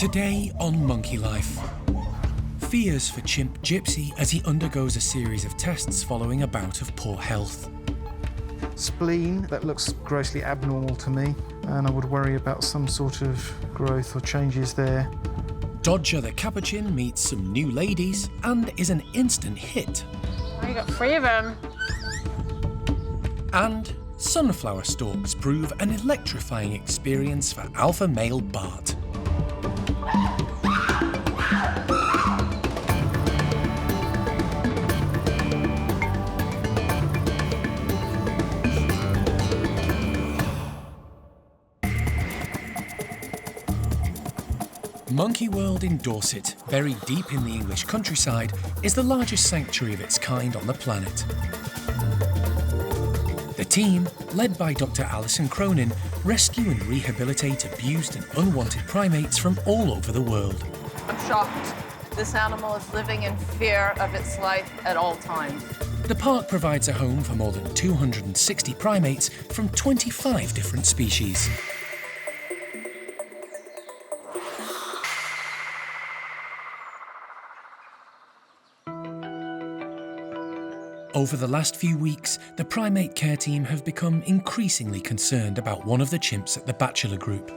Today on Monkey Life. Fears for chimp Gypsy as he undergoes a series of tests following a bout of poor health. Spleen that looks grossly abnormal to me, and I would worry about some sort of growth or changes there. Dodger the capuchin meets some new ladies and is an instant hit. Oh, you got 3 of them. And sunflower stalks prove an electrifying experience for alpha male Bart. Monkey World in Dorset, buried deep in the English countryside, is the largest sanctuary of its kind on the planet. The team, led by Dr. Alison Cronin, rescue and rehabilitate abused and unwanted primates from all over the world. I'm shocked. This animal is living in fear of its life at all times. The park provides a home for more than 260 primates from 25 different species. Over the last few weeks, the primate care team have become increasingly concerned about one of the chimps at the bachelor group.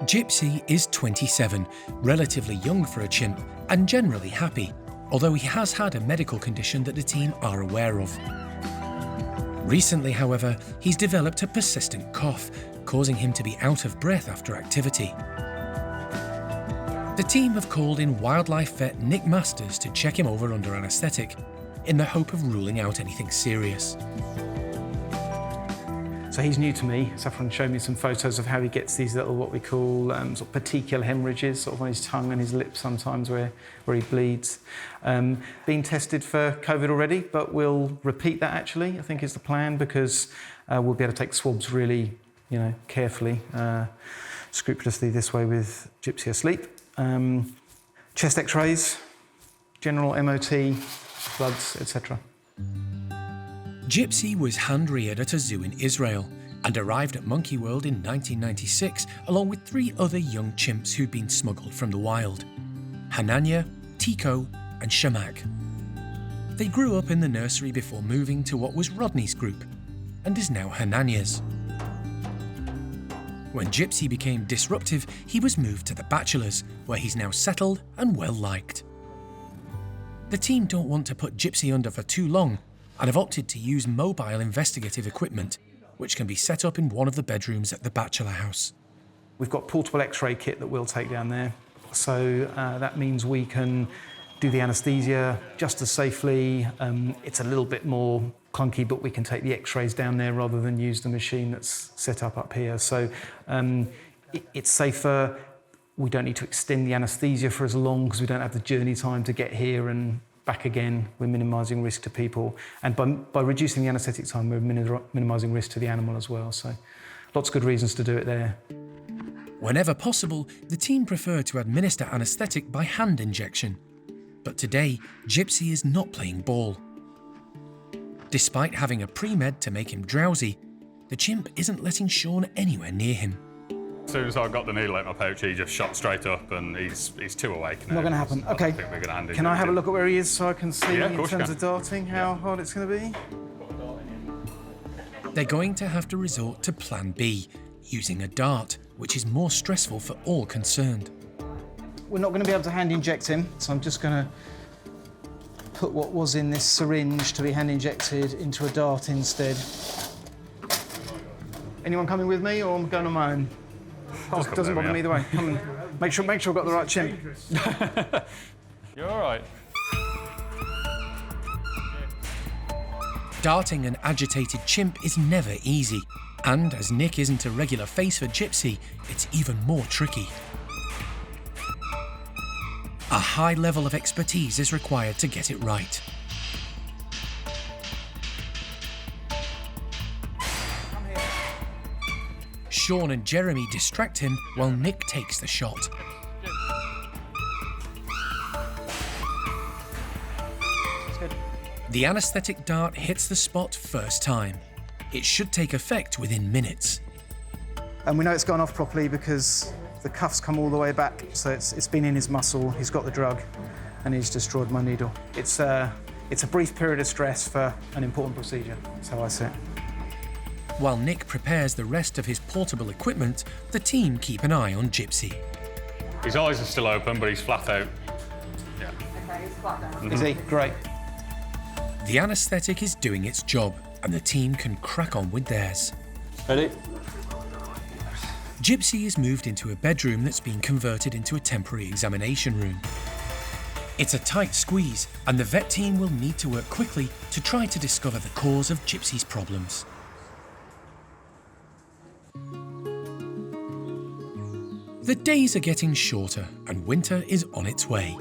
Gypsy is 27, relatively young for a chimp, and generally happy, although he has had a medical condition that the team are aware of. Recently, however, he's developed a persistent cough, causing him to be out of breath after activity. The team have called in wildlife vet Nick Masters to check him over under anaesthetic, in the hope of ruling out anything serious. So he's new to me. Saffron showed me some photos of how he gets these little, what we call sort of petechial hemorrhages, sort of on his tongue and his lips sometimes where he bleeds. Been tested for COVID already, but we'll repeat that actually, I think is the plan, because we'll be able to take swabs really, carefully, scrupulously this way with Gypsy asleep. Chest x-rays, general MOT, bloods, etc. Gypsy was hand-reared at a zoo in Israel and arrived at Monkey World in 1996 along with 3 other young chimps who'd been smuggled from the wild: Hananya, Tico and Shamak. They grew up in the nursery before moving to what was Rodney's group and is now Hananya's. When Gypsy became disruptive, he was moved to the bachelors, where he's now settled and well-liked. The team don't want to put Gypsy under for too long and have opted to use mobile investigative equipment, which can be set up in one of the bedrooms at the bachelor house. We've got portable x-ray kit that we'll take down there, so that means we can do the anaesthesia just as safely. It's a little bit more clunky, but we can take the x-rays down there rather than use the machine that's set up here. So it's safer. We don't need to extend the anaesthesia for as long because we don't have the journey time to get here and back again. We're minimising risk to people. And by reducing the anaesthetic time, we're minimising risk to the animal as well. So lots of good reasons to do it there. Whenever possible, the team prefer to administer anaesthetic by hand injection. But today, Gypsy is not playing ball. Despite having a pre-med to make him drowsy, the chimp isn't letting Sean anywhere near him. As soon as I got the needle in my pouch, he just shot straight up and he's too awake now. Not going to happen. I OK. don't think we're gonna hand him Can I have a in. look at where he is so I can see Yeah, in terms of darting how hard it's going to be? They're going to have to resort to Plan B, using a dart, which is more stressful for all concerned. We're not going to be able to hand inject him, so I'm just going to put what was in this syringe to be hand injected into a dart instead. Anyone coming with me, or I'm going on my own? Oh, doesn't bother me either way. Come and make sure I've got the right chimp. You're all right. Darting an agitated chimp is never easy, and as Nick isn't a regular face for Gypsy, it's even more tricky. A high level of expertise is required to get it right. Sean and Jeremy distract him while Nick takes the shot. The anaesthetic dart hits the spot first time. It should take effect within minutes. And we know it's gone off properly because The cuffs come all the way back, so it's been in his muscle, he's got the drug, and he's destroyed my needle. It's a brief period of stress for an important procedure, that's how I see it. While Nick prepares the rest of his portable equipment, the team keep an eye on Gypsy. His eyes are still open, but he's flat out. Yeah. Okay, he's flat down. Is he? Great. The anaesthetic is doing its job, and the team can crack on with theirs. Ready? Gypsy is moved into a bedroom that's been converted into a temporary examination room. It's a tight squeeze, and the vet team will need to work quickly to try to discover the cause of Gypsy's problems. The days are getting shorter, and winter is on its way.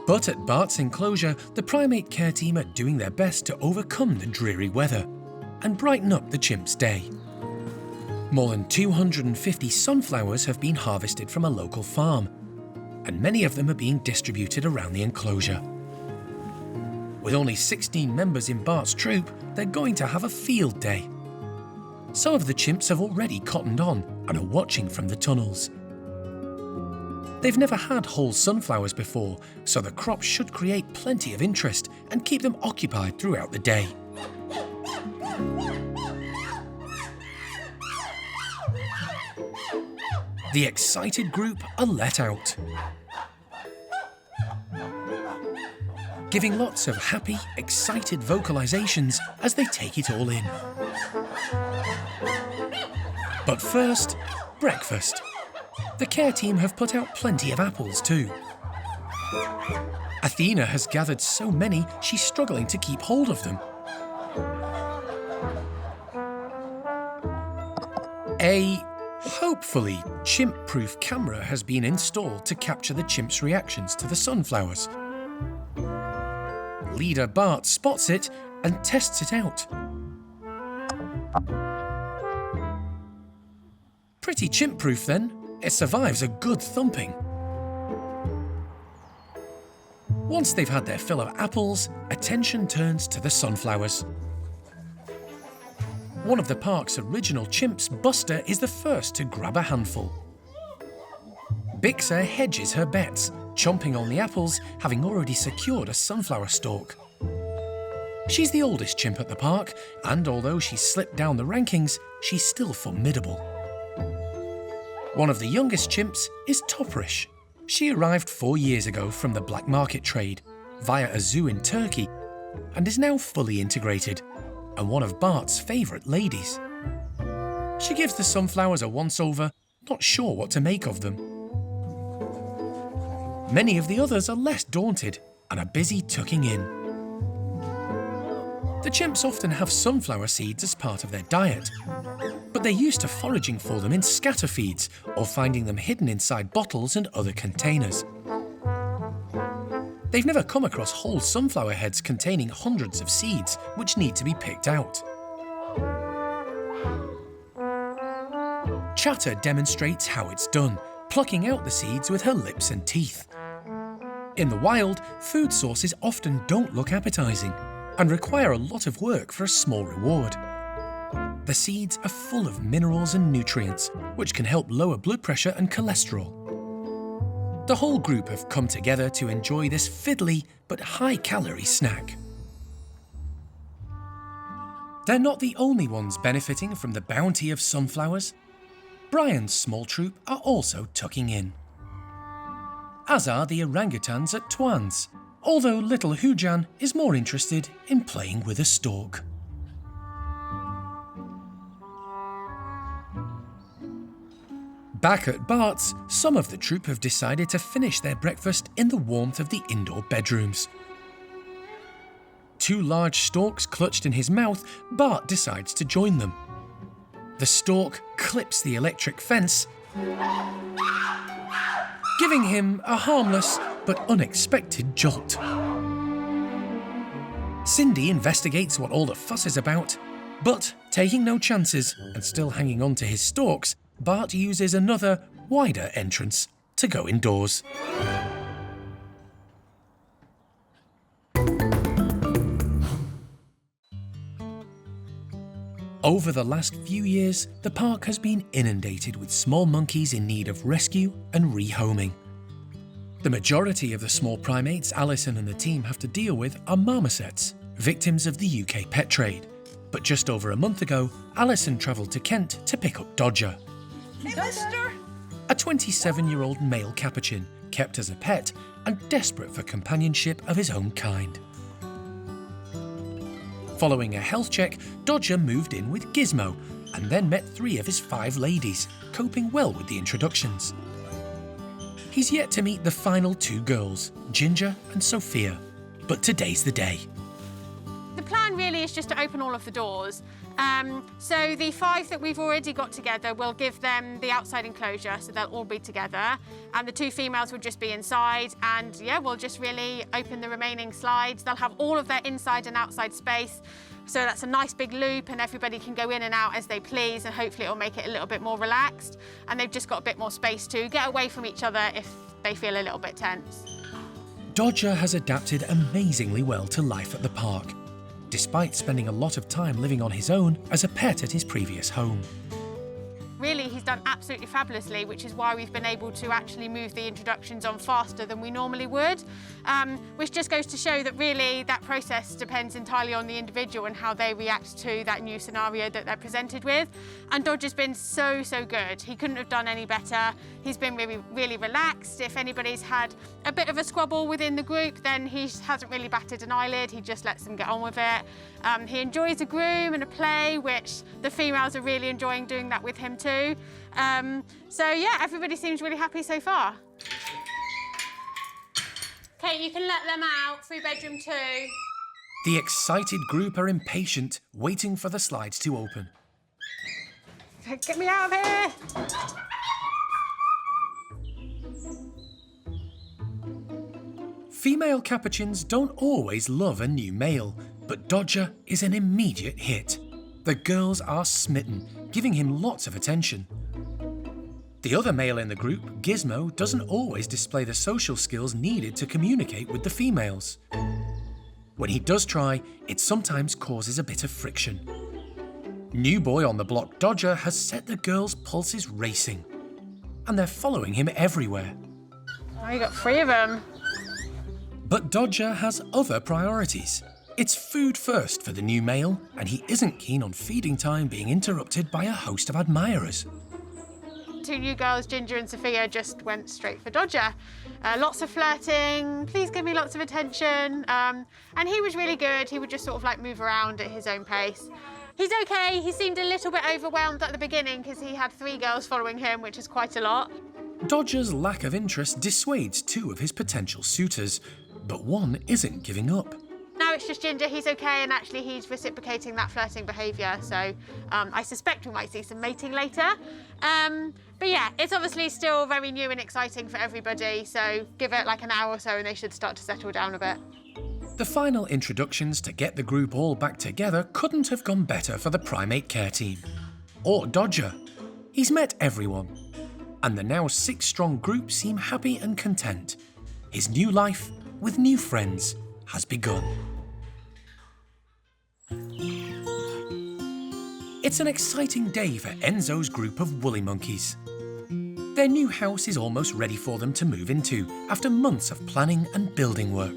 But at Bart's enclosure, the primate care team are doing their best to overcome the dreary weather and brighten up the chimp's day. More than 250 sunflowers have been harvested from a local farm, and many of them are being distributed around the enclosure. With only 16 members in Bart's troop, they're going to have a field day. Some of the chimps have already cottoned on and are watching from the tunnels. They've never had whole sunflowers before, so the crop should create plenty of interest and keep them occupied throughout the day. The excited group are let out, giving lots of happy, excited vocalizations as they take it all in. But first, breakfast. The care team have put out plenty of apples too. Athena has gathered so many she's struggling to keep hold of them. A hopefully chimp-proof camera has been installed to capture the chimp's reactions to the sunflowers. Leader Bart spots it and tests it out. Pretty chimp-proof then. It survives a good thumping. Once they've had their fill of apples, attention turns to the sunflowers. One of the park's original chimps, Buster, is the first to grab a handful. Bixer hedges her bets, chomping on the apples, having already secured a sunflower stalk. She's the oldest chimp at the park, and although she's slipped down the rankings, she's still formidable. One of the youngest chimps is Toprish. She arrived 4 years ago from the black market trade, via a zoo in Turkey, and is now fully integrated, and one of Bart's favourite ladies. She gives the sunflowers a once-over, not sure what to make of them. Many of the others are less daunted and are busy tucking in. The chimps often have sunflower seeds as part of their diet, but they're used to foraging for them in scatter feeds or finding them hidden inside bottles and other containers. They've never come across whole sunflower heads containing hundreds of seeds which need to be picked out. Chatter demonstrates how it's done, plucking out the seeds with her lips and teeth. In the wild, food sources often don't look appetizing and require a lot of work for a small reward. The seeds are full of minerals and nutrients, which can help lower blood pressure and cholesterol. The whole group have come together to enjoy this fiddly but high-calorie snack. They're not the only ones benefiting from the bounty of sunflowers. Brian's small troop are also tucking in. As are the orangutans at Twan's, although little Hujan is more interested in playing with a stalk. Back at Bart's, some of the troop have decided to finish their breakfast in the warmth of the indoor bedrooms. 2 large stalks clutched in his mouth, Bart decides to join them. The stalk clips the electric fence, giving him a harmless but unexpected jolt. Cindy investigates what all the fuss is about, but taking no chances and still hanging on to his stalks, Bart uses another, wider entrance to go indoors. Over the last few years, the park has been inundated with small monkeys in need of rescue and rehoming. The majority of the small primates Alison and the team have to deal with are marmosets, victims of the UK pet trade. But just over a month ago, Alison travelled to Kent to pick up Dodger, Hey, mister. a 27-year-old male capuchin kept as a pet and desperate for companionship of his own kind. Following a health check, Dodger moved in with Gizmo and then met 3 of his 5 ladies, coping well with the introductions. He's yet to meet the final 2 girls, Ginger and Sophia, but today's the day. The plan really is just to open all of the doors. So the 5 that we've already got together, will give them the outside enclosure, so they'll all be together. And the 2 females will just be inside, and yeah, we'll just really open the remaining slides. They'll have all of their inside and outside space. So that's a nice big loop, and everybody can go in and out as they please, and hopefully it'll make it a little bit more relaxed. And they've just got a bit more space to get away from each other if they feel a little bit tense. Dodger has adapted amazingly well to life at the park, despite spending a lot of time living on his own as a pet at his previous home. Really, he's done absolutely fabulously, which is why we've been able to actually move the introductions on faster than we normally would, which just goes to show that really that process depends entirely on the individual and how they react to that new scenario that they're presented with. And Dodger's been so good. He couldn't have done any better. He's been really relaxed. If anybody's had a bit of a squabble within the group, then he hasn't really batted an eyelid. He just lets them get on with it. He enjoys a groom and a play, which the females are really enjoying doing that with him too. So yeah, everybody seems really happy so far. Kate, you can let them out through bedroom 2. The excited group are impatient, waiting for the slides to open. Get me out of here! Female capuchins don't always love a new male, but Dodger is an immediate hit. The girls are smitten, giving him lots of attention. The other male in the group, Gizmo, doesn't always display the social skills needed to communicate with the females. When he does try, it sometimes causes a bit of friction. New boy on the block, Dodger, has set the girls' pulses racing, and they're following him everywhere. Oh, you got 3 of them. But Dodger has other priorities. It's food first for the new male, and he isn't keen on feeding time being interrupted by a host of admirers. 2 new girls, Ginger and Sophia, just went straight for Dodger. Lots of flirting, please give me lots of attention. And he was really good. He would just sort of like move around at his own pace. He's okay. He seemed a little bit overwhelmed at the beginning because he had 3 girls following him, which is quite a lot. Dodger's lack of interest dissuades 2 of his potential suitors, but one isn't giving up. Now it's just Ginger, he's okay, and actually he's reciprocating that flirting behaviour, so I suspect we might see some mating later. But yeah, it's obviously still very new and exciting for everybody, so give it like an hour or so and they should start to settle down a bit. The final introductions to get the group all back together couldn't have gone better for the primate care team. Or Dodger. He's met everyone, and the now 6-strong group seem happy and content. His new life, with new friends, has begun. It's an exciting day for Enzo's group of woolly monkeys. Their new house is almost ready for them to move into after months of planning and building work.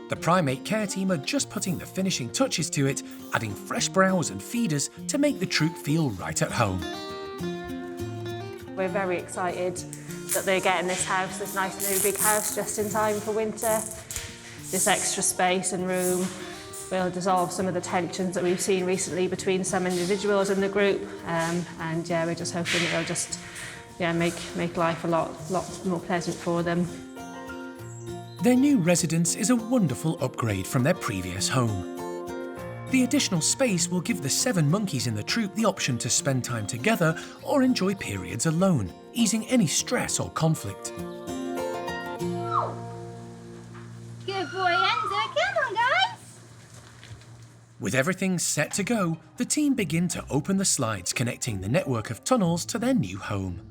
The primate care team are just putting the finishing touches to it, adding fresh browse and feeders to make the troop feel right at home. We're very excited that they're getting this house, this nice new big house, just in time for winter. This extra space and room will dissolve some of the tensions that we've seen recently between some individuals in the group, and yeah, we're just hoping it'll just make life a lot more pleasant for them. Their new residence is a wonderful upgrade from their previous home. The additional space will give the 7 monkeys in the troop the option to spend time together or enjoy periods alone, easing any stress or conflict. Good boy, Enzo. Come on, guys. With everything set to go, the team begin to open the slides connecting the network of tunnels to their new home.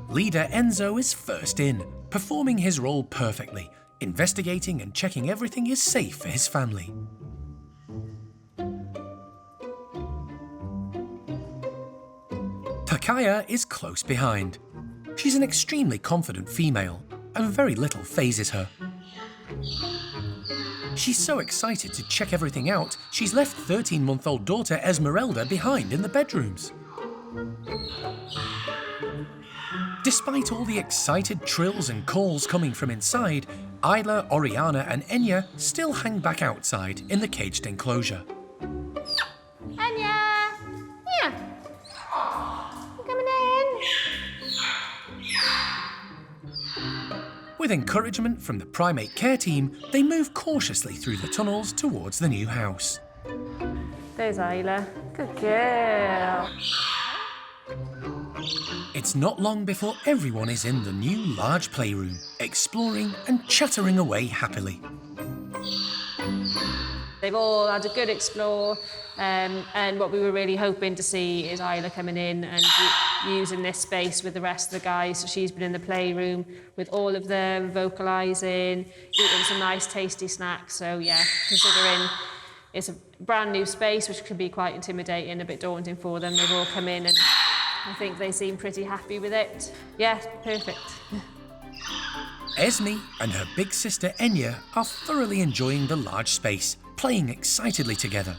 Leader Enzo is first in, performing his role perfectly, investigating and checking everything is safe for his family. Pakaya is close behind. She's an extremely confident female, and very little phases her. She's so excited to check everything out, she's left 13-month-old daughter Esmeralda behind in the bedrooms. Despite all the excited trills and calls coming from inside, Isla, Oriana and Enya still hang back outside in the caged enclosure. Enya! Here! You coming in? With encouragement from the primate care team, they move cautiously through the tunnels towards the new house. There's Isla. Good girl. It's not long before everyone is in the new large playroom, exploring and chattering away happily. They've all had a good explore, and what we were really hoping to see is Isla coming in and using this space with the rest of the guys. So she's been in the playroom with all of them, vocalising, eating some nice tasty snacks. So yeah, considering it's a brand new space, which can be quite intimidating, a bit daunting for them, they've all come in and I think they seem pretty happy with it. Yeah, perfect. Esme and her big sister Enya are thoroughly enjoying the large space, playing excitedly together.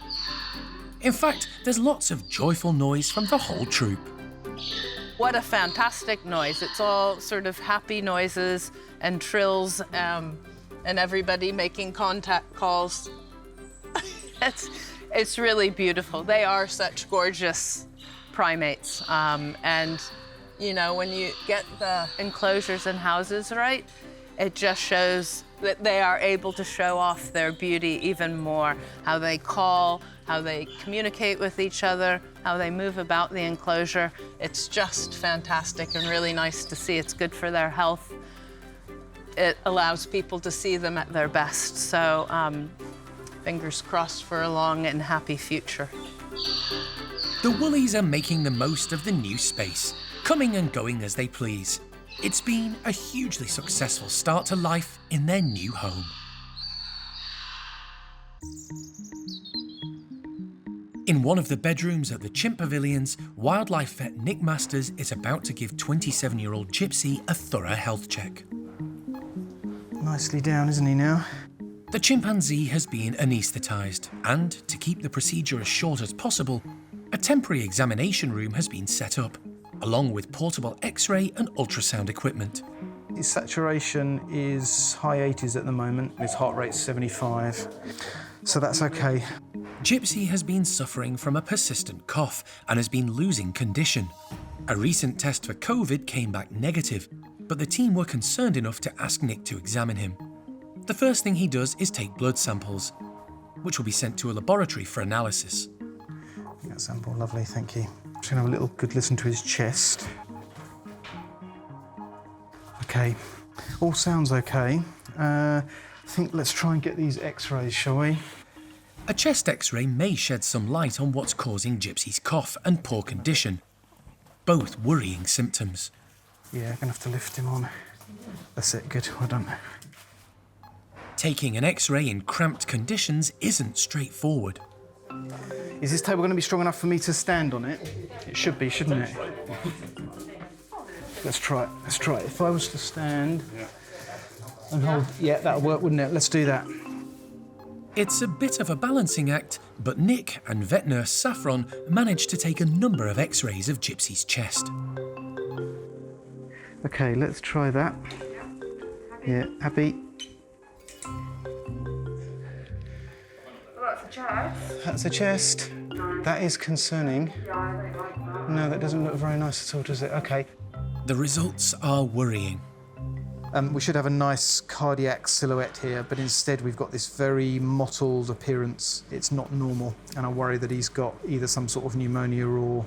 In fact, there's lots of joyful noise from the whole troop. What a fantastic noise. It's all sort of happy noises and trills and everybody making contact calls. It's really beautiful. They are such gorgeous primates. And, you know, when you get the enclosures and houses right, it just shows that they are able to show off their beauty even more. How they call, how they communicate with each other, how they move about the enclosure. It's just fantastic and really nice to see. It's good for their health. It allows people to see them at their best. So fingers crossed for a long and happy future. The Woolies are making the most of the new space, coming and going as they please. It's been a hugely successful start to life in their new home. In one of the bedrooms at the Chimp Pavilions, wildlife vet Nick Masters is about to give 27-year-old Gypsy a thorough health check. Nicely down, isn't he now? The chimpanzee has been anaesthetised, and to keep the procedure as short as possible, a temporary examination room has been set up, along with portable X-ray and ultrasound equipment. His saturation is high 80s at the moment. His heart rate's 75, so that's okay. Gypsy has been suffering from a persistent cough and has been losing condition. A recent test for COVID came back negative, but the team were concerned enough to ask Nick to examine him. The first thing he does is take blood samples, which will be sent to a laboratory for analysis. That sample, lovely, thank you. Just gonna have a little good listen to his chest. Okay, all sounds okay. I think let's try and get these X-rays, shall we? A chest X-ray may shed some light on what's causing Gypsy's cough and poor condition, both worrying symptoms. Yeah, I'm gonna have to lift him on. That's it, good, well done. Taking an X-ray in cramped conditions isn't straightforward. Is this table gonna be strong enough for me to stand on it? It should be, shouldn't it? Let's try it, let's try it. If I was to stand and hold, yeah, that'll work, wouldn't it? Let's do that. It's a bit of a balancing act, but Nick and vet nurse Saffron managed to take a number of X-rays of Gypsy's chest. Okay, let's try that. Yeah, happy? That's a chest. That's a chest. That is concerning. No, that doesn't look very nice at all, does it? Okay. The results are worrying. We should have a nice cardiac silhouette here, but instead we've got this very mottled appearance. It's not normal, and I worry that he's got either some sort of pneumonia or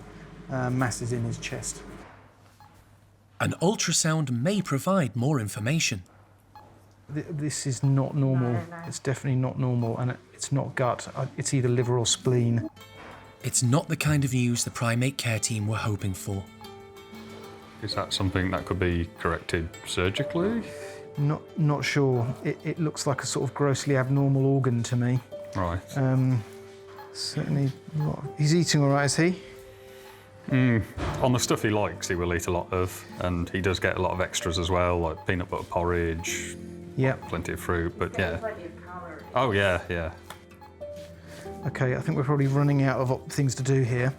masses in his chest. An ultrasound may provide more information. This is not normal. No. It's definitely not normal, and it's not gut. It's either liver or spleen. It's not the kind of news the primate care team were hoping for. Is that something that could be corrected surgically? Not sure. It looks like a sort of grossly abnormal organ to me. Right. Certainly not. He's eating all right, is he? On the stuff he likes, he will eat a lot of, and he does get a lot of extras as well, like peanut butter porridge, Yep. plenty of fruit, but yeah. Oh, yeah, yeah. Okay, I think we're probably running out of things to do here.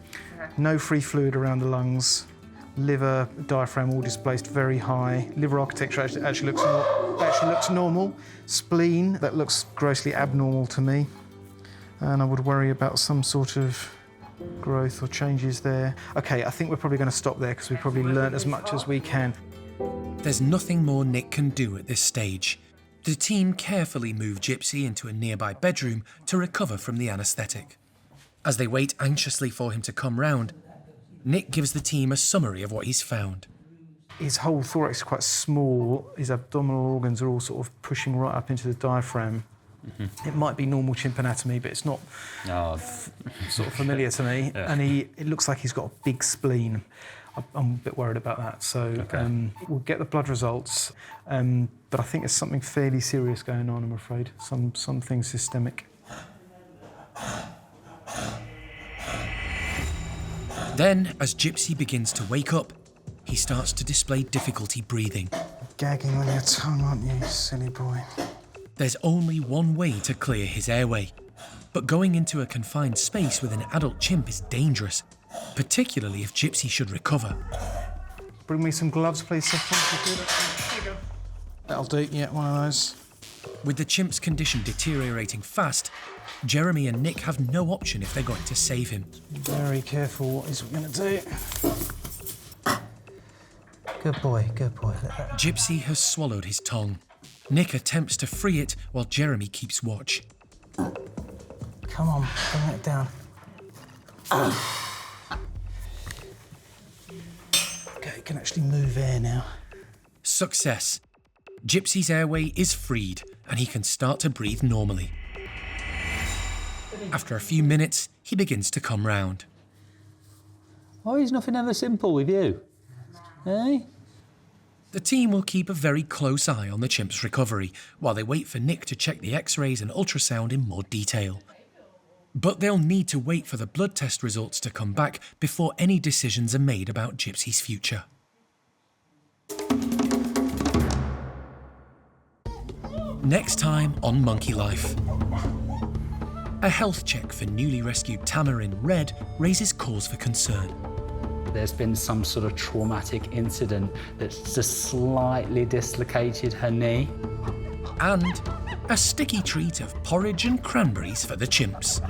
No free fluid around the lungs. Liver, diaphragm all displaced very high. Liver architecture actually looks normal. Spleen, that looks grossly abnormal to me. And I would worry about some sort of growth or changes there. Okay, I think we're probably going to stop there because we've probably learnt as much as we can. There's nothing more Nick can do at this stage. The team carefully move Gypsy into a nearby bedroom to recover from the anaesthetic. As they wait anxiously for him to come round, Nick gives the team a summary of what he's found. His whole thorax is quite small. His abdominal organs are all sort of pushing right up into the diaphragm. It might be normal chimp anatomy, but it's not sort of familiar to me. Yeah. And it looks like he's got a big spleen. I'm a bit worried about that. So we'll get the blood results. But I think there's something fairly serious going on, I'm afraid. Something systemic. Then, as Gypsy begins to wake up, he starts to display difficulty breathing. Gagging on your tongue, aren't you, silly boy? There's only one way to clear his airway, but going into a confined space with an adult chimp is dangerous, particularly if Gypsy should recover. Bring me some gloves, please, Seth. That'll do, yeah, one of those. With the chimp's condition deteriorating fast, Jeremy and Nick have no option if they're going to save him. Very careful what he's going to do. Good boy, good boy. Gypsy has swallowed his tongue. Nick attempts to free it while Jeremy keeps watch. Come on, bring it down. Okay, can actually move air now. Success. Gypsy's airway is freed and he can start to breathe normally. After a few minutes, he begins to come round. Why is nothing ever simple with you? Eh? The team will keep a very close eye on the chimp's recovery while they wait for Nick to check the x-rays and ultrasound in more detail. But they'll need to wait for the blood test results to come back before any decisions are made about Gypsy's future. Next time on Monkey Life. A health check for newly rescued Tama in Red raises cause for concern. There's been some sort of traumatic incident that's just slightly dislocated her knee. And a sticky treat of porridge and cranberries for the chimps.